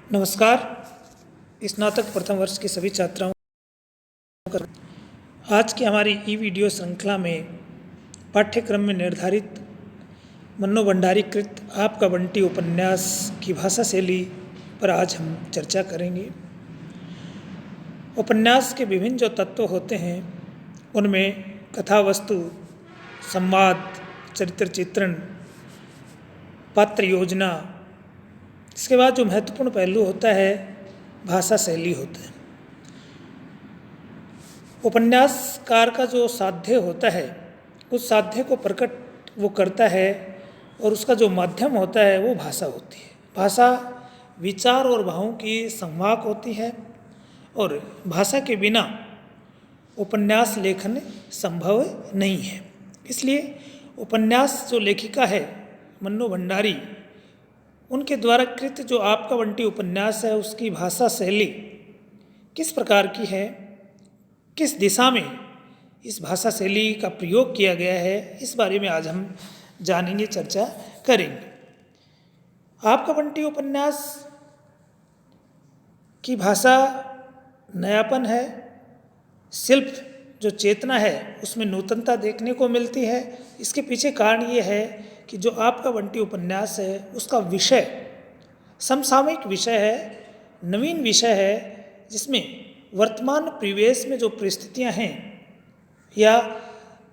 नमस्कार। स्नातक प्रथम वर्ष के सभी छात्राओं का आज की हमारी ई वीडियो श्रृंखला में पाठ्यक्रम में निर्धारित मन्नो भंडारी कृत आपका बंटी उपन्यास की भाषा शैली पर आज हम चर्चा करेंगे। उपन्यास के विभिन्न जो तत्व होते हैं उनमें कथा वस्तु, संवाद, चरित्र चित्रण, पात्र योजना, इसके बाद जो महत्वपूर्ण पहलू होता है भाषा शैली होता है। उपन्यासकार का जो साध्य होता है उस साध्य को प्रकट वो करता है और उसका जो माध्यम होता है वो भाषा होती है। भाषा विचार और भावों की संवाहक होती है और भाषा के बिना उपन्यास लेखन संभव नहीं है। इसलिए उपन्यास जो लेखिका है मन्नो भंडारी, उनके द्वारा कृत जो आपका बंटी उपन्यास है उसकी भाषा शैली किस प्रकार की है, किस दिशा में इस भाषा शैली का प्रयोग किया गया है, इस बारे में आज हम जानेंगे, चर्चा करेंगे। आपका बंटी उपन्यास की भाषा नयापन है, शिल्प जो चेतना है उसमें नूतनता देखने को मिलती है। इसके पीछे कारण ये है कि जो आपका बंटी उपन्यास है उसका विषय समसामयिक विषय है, नवीन विषय है, जिसमें वर्तमान परिवेश में जो परिस्थितियां हैं या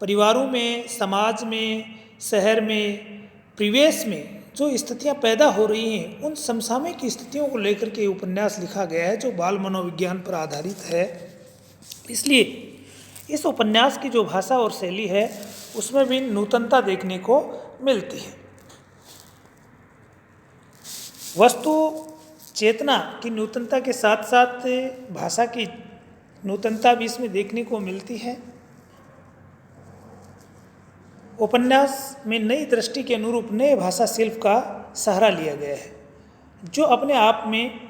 परिवारों में, समाज में, शहर में, परिवेश में जो स्थितियां पैदा हो रही हैं उन समसामयिक स्थितियों को लेकर के उपन्यास लिखा गया है जो बाल मनोविज्ञान पर आधारित है। इसलिए इस उपन्यास की जो भाषा और शैली है उसमें भी नूतनता देखने को मिलती है। वस्तु चेतना की नूतनता के साथ साथ भाषा की नूतनता भी इसमें देखने को मिलती है। उपन्यास में नई दृष्टि के अनुरूप नए भाषा शिल्प का सहारा लिया गया है जो अपने आप में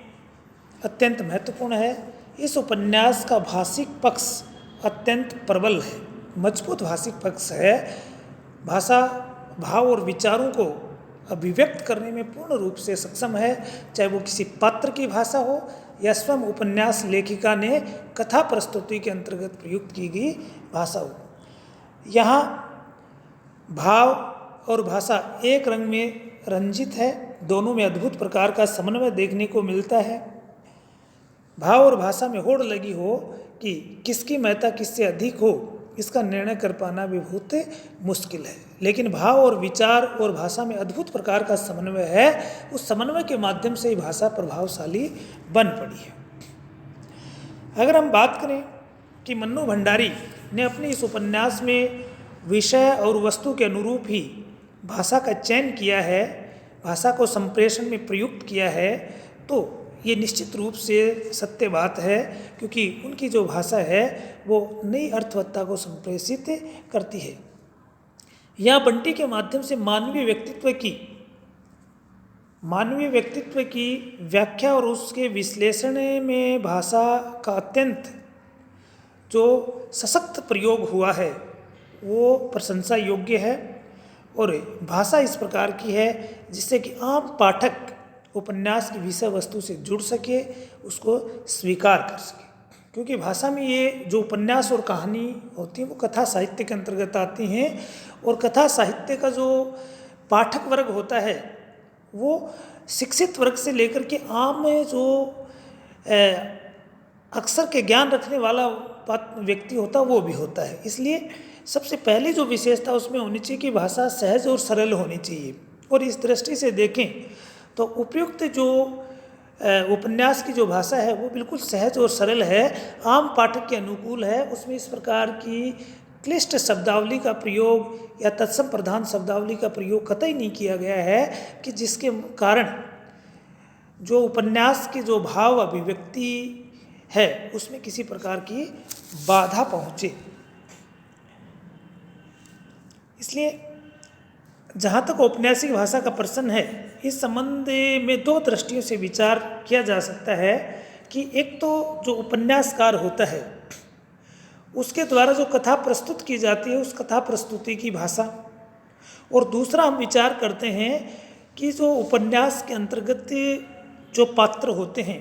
अत्यंत महत्वपूर्ण है। इस उपन्यास का भाषिक पक्ष अत्यंत प्रबल है, मजबूत भाषिक पक्ष है। भाषा भाव और विचारों को अभिव्यक्त करने में पूर्ण रूप से सक्षम है, चाहे वो किसी पात्र की भाषा हो या स्वयं उपन्यास लेखिका ने कथा प्रस्तुति के अंतर्गत प्रयुक्त की गई भाषा हो। यहाँ भाव और भाषा एक रंग में रंजित है, दोनों में अद्भुत प्रकार का समन्वय देखने को मिलता है। भाव और भाषा में होड़ लगी हो कि किसकी महत्ता किससे अधिक हो, इसका निर्णय कर पाना भी बहुत मुश्किल है, लेकिन भाव और विचार और भाषा में अद्भुत प्रकार का समन्वय है। उस समन्वय के माध्यम से ही भाषा प्रभावशाली बन पड़ी है। अगर हम बात करें कि मन्नो भंडारी ने अपने इस उपन्यास में विषय और वस्तु के अनुरूप ही भाषा का चयन किया है, भाषा को संप्रेषण में प्रयुक्त किया है, तो ये निश्चित रूप से सत्य बात है, क्योंकि उनकी जो भाषा है वो नई अर्थवत्ता को संप्रेषित करती है। यह बंटी के माध्यम से मानवीय व्यक्तित्व की व्याख्या और उसके विश्लेषण में भाषा का अत्यंत जो सशक्त प्रयोग हुआ है वो प्रशंसा योग्य है। और भाषा इस प्रकार की है जिससे कि आम पाठक उपन्यास की विषय वस्तु से जुड़ सके, उसको स्वीकार कर सके, क्योंकि भाषा में ये जो उपन्यास और कहानी होती है वो कथा साहित्य के अंतर्गत आती हैं। और कथा साहित्य का जो पाठक वर्ग होता है वो शिक्षित वर्ग से लेकर के आम जो अक्षर के ज्ञान रखने वाला व्यक्ति होता है वो भी होता है। इसलिए सबसे पहली जो विशेषता उसमें होनी चाहिए कि भाषा सहज और सरल होनी चाहिए। और इस दृष्टि से देखें तो उपयुक्त जो उपन्यास की जो भाषा है वो बिल्कुल सहज और सरल है, आम पाठक के अनुकूल है। उसमें इस प्रकार की क्लिष्ट शब्दावली का प्रयोग या तत्सम प्रधान शब्दावली का प्रयोग कतई नहीं किया गया है कि जिसके कारण जो उपन्यास की जो भाव अभिव्यक्ति है उसमें किसी प्रकार की बाधा पहुँचे। इसलिए जहाँ तक औपन्यासिक भाषा का प्रश्न है, इस संबंध में दो दृष्टियों से विचार किया जा सकता है कि एक तो जो उपन्यासकार होता है उसके द्वारा जो कथा प्रस्तुत की जाती है उस कथा प्रस्तुति की भाषा, और दूसरा हम विचार करते हैं कि जो उपन्यास के अंतर्गत जो पात्र होते हैं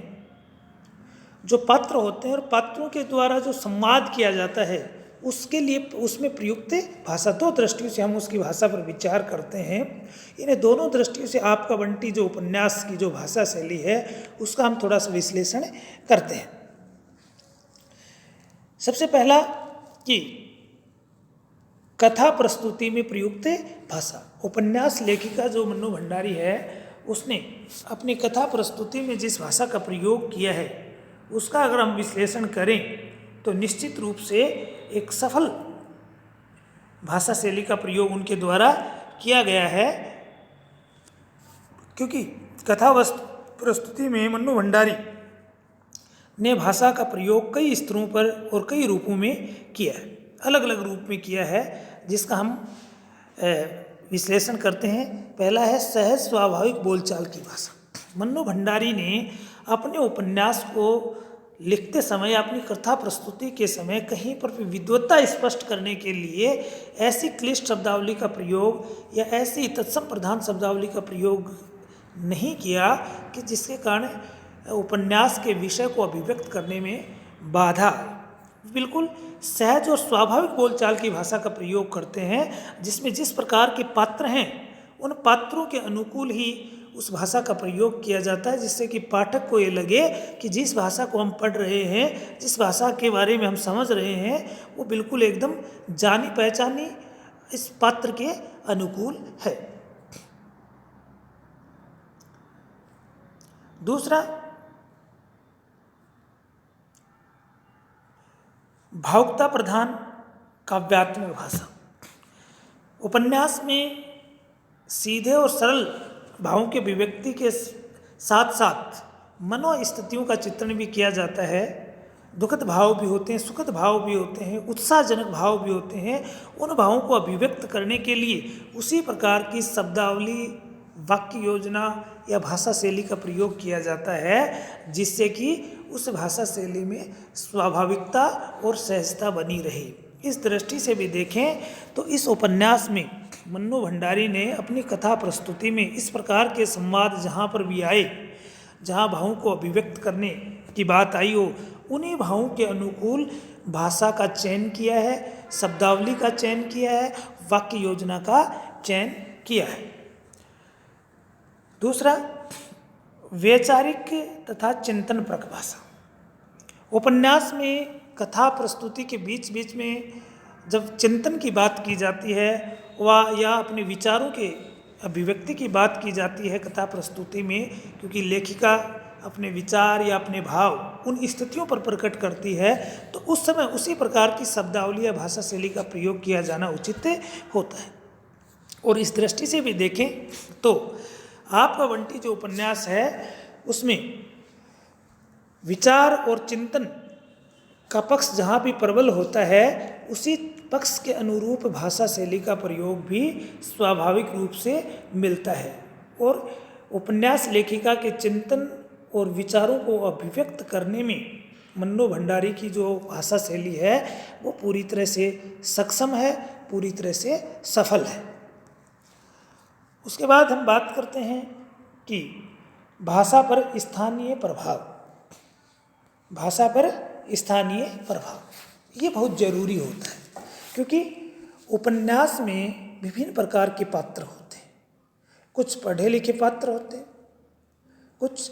और पात्रों के द्वारा जो संवाद किया जाता है उसके लिए उसमें प्रयुक्त भाषा, दो दृष्टियों से हम उसकी भाषा पर विचार करते हैं। इन्हें दोनों दृष्टियों से आपका बंटी जो उपन्यास की जो भाषा शैली है उसका हम थोड़ा सा विश्लेषण करते हैं। सबसे पहला कि कथा प्रस्तुति में प्रयुक्त भाषा। उपन्यास लेखिका जो मन्नू भंडारी है उसने अपनी कथा प्रस्तुति में जिस भाषा का प्रयोग किया है उसका अगर हम विश्लेषण करें तो निश्चित रूप से एक सफल भाषा शैली का प्रयोग उनके द्वारा किया गया है, क्योंकि कथा प्रस्तुति में मन्नू भंडारी ने भाषा का प्रयोग कई स्तरों पर और कई रूपों में किया है, अलग अलग रूप में किया है, जिसका हम विश्लेषण करते हैं। पहला है सहज स्वाभाविक बोलचाल की भाषा। मन्नू भंडारी ने अपने उपन्यास को लिखते समय, अपनी कथा प्रस्तुति के समय कहीं पर भी विद्वत्ता स्पष्ट करने के लिए ऐसी क्लिष्ट शब्दावली का प्रयोग या ऐसी तत्सम प्रधान शब्दावली का प्रयोग नहीं किया कि जिसके कारण उपन्यास के विषय को अभिव्यक्त करने में बाधा। बिल्कुल सहज और स्वाभाविक बोलचाल की भाषा का प्रयोग करते हैं, जिसमें जिस प्रकार के पात्र हैं उन पात्रों के अनुकूल ही उस भाषा का प्रयोग किया जाता है, जिससे कि पाठक को ये लगे कि जिस भाषा को हम पढ़ रहे हैं, जिस भाषा के बारे में हम समझ रहे हैं, वो बिल्कुल एकदम जानी पहचानी इस पात्र के अनुकूल है। दूसरा, भावुकता प्रधान काव्यात्मक भाषा। उपन्यास में सीधे और सरल भावों के अभिव्यक्ति के साथ साथ मनोस्थितियों का चित्रण भी किया जाता है। दुखद भाव भी होते हैं, सुखद भाव भी होते हैं, उत्साहजनक भाव भी होते हैं। उन भावों को अभिव्यक्त करने के लिए उसी प्रकार की शब्दावली, वाक्य योजना या भाषा शैली का प्रयोग किया जाता है, जिससे कि उस भाषा शैली में स्वाभाविकता और सहजता बनी रहे। इस दृष्टि से भी देखें तो इस उपन्यास में मन्नू भंडारी ने अपनी कथा प्रस्तुति में इस प्रकार के संवाद जहाँ पर भी आए, जहाँ भावों को अभिव्यक्त करने की बात आई हो, उन्हीं भावों के अनुकूल भाषा का चयन किया है, शब्दावली का चयन किया है, वाक्य योजना का चयन किया है। दूसरा, वैचारिक तथा चिंतनपरक भाषा। उपन्यास में कथा प्रस्तुति के बीच बीच में जब चिंतन की बात की जाती है या अपने विचारों के अभिव्यक्ति की बात की जाती है कथा प्रस्तुति में, क्योंकि लेखिका अपने विचार या अपने भाव उन स्थितियों पर प्रकट करती है, तो उस समय उसी प्रकार की शब्दावली या भाषा शैली का प्रयोग किया जाना उचित होता है। और इस दृष्टि से भी देखें तो आपका बंटी जो उपन्यास है उसमें विचार और चिंतन का पक्ष जहाँ भी प्रबल होता है, उसी पक्ष के अनुरूप भाषा शैली का प्रयोग भी स्वाभाविक रूप से मिलता है। और उपन्यास लेखिका के चिंतन और विचारों को अभिव्यक्त करने में मन्नू भंडारी की जो भाषा शैली है वो पूरी तरह से सक्षम है, पूरी तरह से सफल है। उसके बाद हम बात करते हैं कि भाषा पर स्थानीय प्रभाव। भाषा पर स्थानीय प्रभाव ये बहुत जरूरी होता है, क्योंकि उपन्यास में विभिन्न प्रकार के पात्र होते हैं। कुछ पढ़े लिखे पात्र होते हैं, कुछ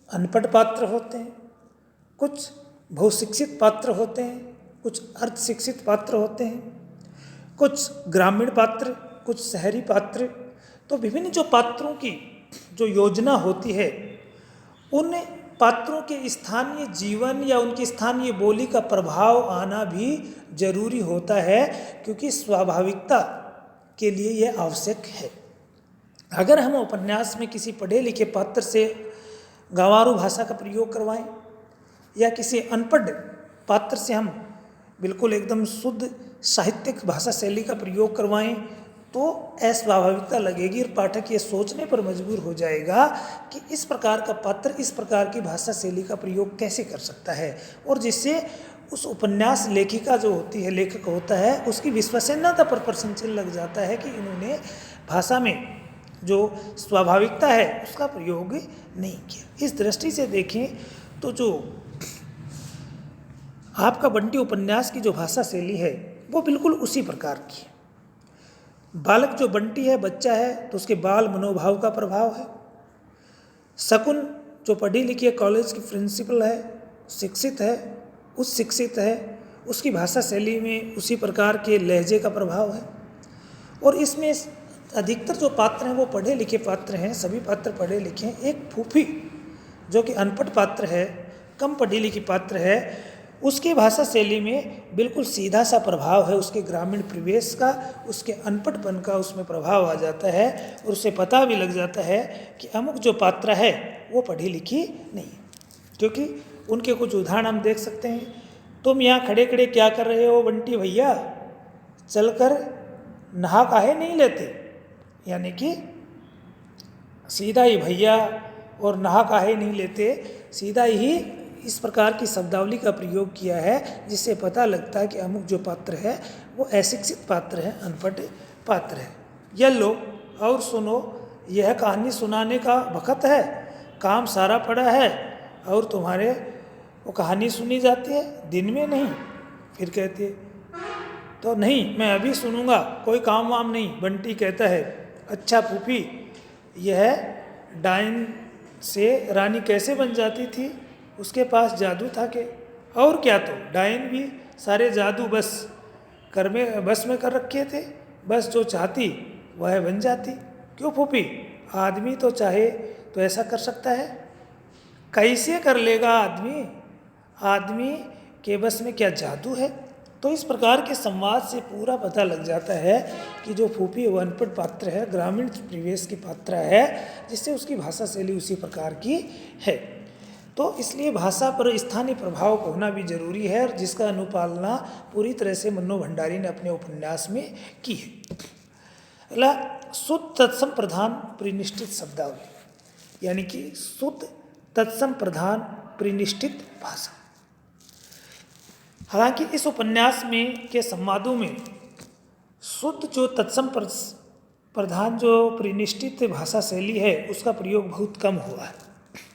अनपढ़ पात्र होते हैं, कुछ बहुशिक्षित पात्र होते हैं, कुछ अर्धशिक्षित पात्र होते हैं, कुछ ग्रामीण पात्र, कुछ शहरी पात्र। तो विभिन्न जो पात्रों की जो योजना होती है, उन पात्रों के स्थानीय जीवन या उनकी स्थानीय बोली का प्रभाव आना भी जरूरी होता है, क्योंकि स्वाभाविकता के लिए यह आवश्यक है। अगर हम उपन्यास में किसी पढ़े लिखे पात्र से गंवारू भाषा का प्रयोग करवाएं या किसी अनपढ़ पात्र से हम बिल्कुल एकदम शुद्ध साहित्यिक भाषा शैली का प्रयोग करवाएं, तो अस्वाभाविकता लगेगी और पाठक ये सोचने पर मजबूर हो जाएगा कि इस प्रकार का पात्र इस प्रकार की भाषा शैली का प्रयोग कैसे कर सकता है, और जिससे उस उपन्यास लेखिका जो होती है, लेखक होता है, उसकी विश्वसनीयता पर प्रश्न चिन्ह लग जाता है कि इन्होंने भाषा में जो स्वाभाविकता है उसका प्रयोग नहीं किया। इस दृष्टि से देखें तो जो आपका बंटी उपन्यास की जो भाषा शैली है वो बिल्कुल उसी प्रकार की है। बालक जो बंटी है, बच्चा है, तो उसके बाल मनोभाव का प्रभाव है। शकुन जो पढ़ी लिखी कॉलेज की प्रिंसिपल है, शिक्षित है, उस शिक्षित है, उसकी भाषा शैली में उसी प्रकार के लहजे का प्रभाव है। और इसमें अधिकतर जो पात्र हैं वो पढ़े लिखे पात्र हैं, सभी पात्र पढ़े लिखे हैं। एक फूफी जो कि अनपढ़ पात्र है, कम पढ़ी लिखी पात्र है, उसकी भाषा शैली में बिल्कुल सीधा सा प्रभाव है उसके ग्रामीण परिवेश का, उसके अनपढ़पन का उसमें प्रभाव आ जाता है और उसे पता भी लग जाता है कि अमुक जो पात्रा है वो पढ़ी लिखी नहीं है। क्योंकि उनके कुछ उदाहरण हम देख सकते हैं। तुम यहाँ खड़े खड़े क्या कर रहे हो बंटी भैया, चलकर नहा काहे नहीं लेते, यानी कि सीधा ही भैया और नहा काहे नहीं लेते, सीधा ही इस प्रकार की शब्दावली का प्रयोग किया है जिससे पता लगता है कि अमुक जो पात्र है वो अशिक्षित पात्र है, अनपढ़ पात्र है। यह लो और सुनो, यह कहानी सुनाने का वक्त है, काम सारा पड़ा है और तुम्हारे वो कहानी सुनी जाती है, दिन में नहीं। फिर कहते तो नहीं, मैं अभी सुनूंगा, कोई काम वाम नहीं। बंटी कहता है अच्छा फूफी, यह डाइन से रानी कैसे बन जाती थी, उसके पास जादू था के, और क्या, तो डाइन भी सारे जादू बस में कर रखे थे, बस जो चाहती वह बन जाती। क्यों फूफी, आदमी तो चाहे तो ऐसा कर सकता है, कैसे कर लेगा आदमी, आदमी के बस में क्या जादू है। तो इस प्रकार के संवाद से पूरा पता लग जाता है कि जो फूफी वो अनपढ़ पात्र है, ग्रामीण परिवेश की पात्र है, जिससे उसकी भाषा शैली उसी प्रकार की है। तो इसलिए भाषा पर स्थानीय प्रभाव को होना भी जरूरी है, और जिसका अनुपालना पूरी तरह से मन्नो भंडारी ने अपने उपन्यास में की है। अगला, शुद्ध तत्सम प्रधान परिनिष्ठित शब्दावली, यानी कि शुद्ध तत्सम प्रधान परिनिष्ठित भाषा। हालांकि इस उपन्यास में के संवादों में शुद्ध जो तत्सम प्रधान जो परिनिष्ठित भाषा शैली है उसका प्रयोग बहुत कम हुआ है,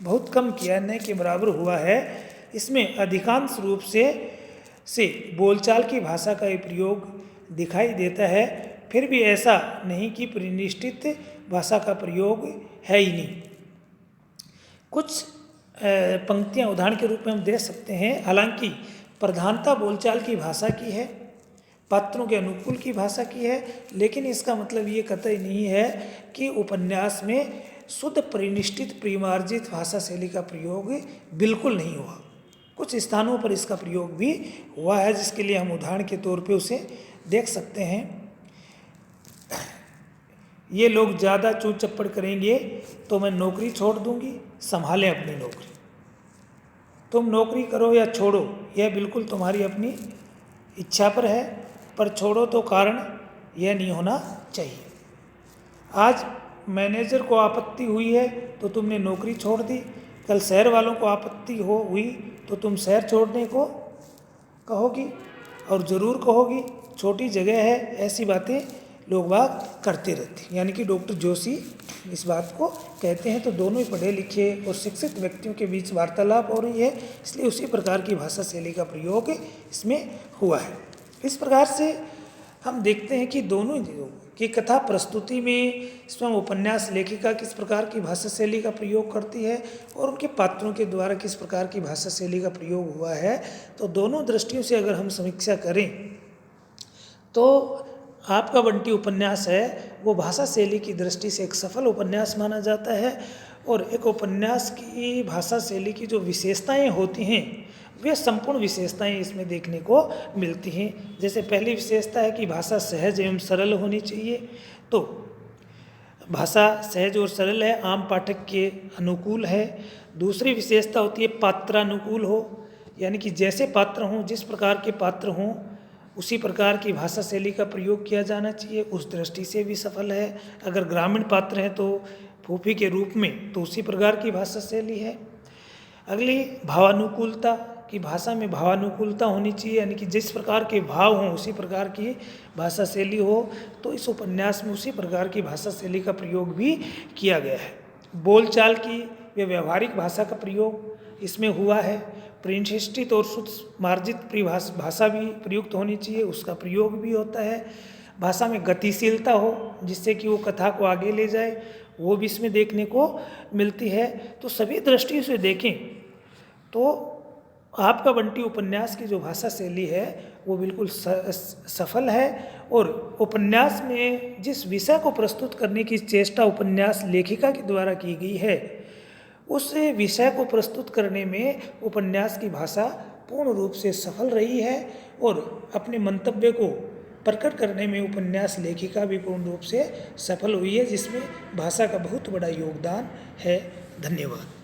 बहुत कम किया, न के बराबर हुआ है। इसमें अधिकांश रूप से बोलचाल की भाषा का प्रयोग दिखाई देता है। फिर भी ऐसा नहीं कि परिनिष्ठित भाषा का प्रयोग है ही नहीं। कुछ पंक्तियां उदाहरण के रूप में हम दे सकते हैं। हालांकि प्रधानता बोलचाल की भाषा की है, पात्रों के अनुकूल की भाषा की है, लेकिन इसका मतलब ये कतई नहीं है कि उपन्यास में शुद्ध परिनिष्ठित परिमार्जित भाषा शैली का प्रयोग बिल्कुल नहीं हुआ। कुछ स्थानों पर इसका प्रयोग भी हुआ है, जिसके लिए हम उदाहरण के तौर पे उसे देख सकते हैं। ये लोग ज़्यादा चूँ चप्पड़ करेंगे तो मैं नौकरी छोड़ दूंगी, संभालें अपनी नौकरी। तुम नौकरी करो या छोड़ो, यह बिल्कुल तुम्हारी अपनी इच्छा पर है, पर छोड़ो तो कारण यह नहीं होना चाहिए। आज मैनेजर को आपत्ति हुई है तो तुमने नौकरी छोड़ दी, कल शहर वालों को आपत्ति हुई तो तुम शहर छोड़ने को कहोगी, और ज़रूर कहोगी, छोटी जगह है, ऐसी बातें लोग बाग करते रहते हैं। यानी कि डॉक्टर जोशी इस बात को कहते हैं। तो दोनों ही पढ़े लिखे और शिक्षित व्यक्तियों के बीच वार्तालाप हो रही है, इसलिए उसी प्रकार की भाषा शैली का प्रयोग इसमें हुआ है। इस प्रकार से हम देखते हैं कि दोनों की कथा प्रस्तुति में स्वयं उपन्यास लेखिका किस प्रकार की भाषा शैली का प्रयोग करती है और उनके पात्रों के द्वारा किस प्रकार की भाषा शैली का प्रयोग हुआ है। तो दोनों दृष्टियों से अगर हम समीक्षा करें तो आपका बंटी उपन्यास है वो भाषा शैली की दृष्टि से एक सफल उपन्यास माना जाता है। और एक उपन्यास की भाषा शैली की जो विशेषताएं होती हैं वे संपूर्ण विशेषताएं इसमें देखने को मिलती हैं। जैसे पहली विशेषता है कि भाषा सहज एवं सरल होनी चाहिए। तो भाषा सहज और सरल है, आम पाठक के अनुकूल है। दूसरी विशेषता होती है पात्रानुकूल हो, यानी कि जैसे पात्र हों, जिस प्रकार के पात्र हों उसी प्रकार की भाषा शैली का प्रयोग किया जाना चाहिए, उस दृष्टि से भी सफल है। अगर ग्रामीण पात्र हैं तो फूफी के रूप में तो उसी प्रकार की भाषा शैली है। अगली भावानुकूलता, कि भाषा में भावानुकूलता होनी चाहिए, यानी कि जिस प्रकार के भाव हों उसी प्रकार की भाषा शैली हो। तो इस उपन्यास में उसी प्रकार की भाषा शैली का प्रयोग भी किया गया है। बोलचाल की व व्यवहारिक भाषा का प्रयोग इसमें हुआ है। प्रतिष्ठित और शुद्ध मार्जित भाषा भी प्रयुक्त होनी चाहिए, उसका प्रयोग भी होता है। भाषा में गतिशीलता हो जिससे कि वो कथा को आगे ले जाए, वो भी इसमें देखने को मिलती है। तो सभी दृष्टियों से देखें तो आपका बंटी उपन्यास की जो भाषा शैली है वो बिल्कुल सफल है। और उपन्यास में जिस विषय को प्रस्तुत करने की चेष्टा उपन्यास लेखिका के द्वारा की गई है, उस विषय को प्रस्तुत करने में उपन्यास की भाषा पूर्ण रूप से सफल रही है। और अपने मंतव्य को प्रकट करने में उपन्यास लेखिका भी पूर्ण रूप से सफल हुई है, जिसमें भाषा का बहुत बड़ा योगदान है। धन्यवाद।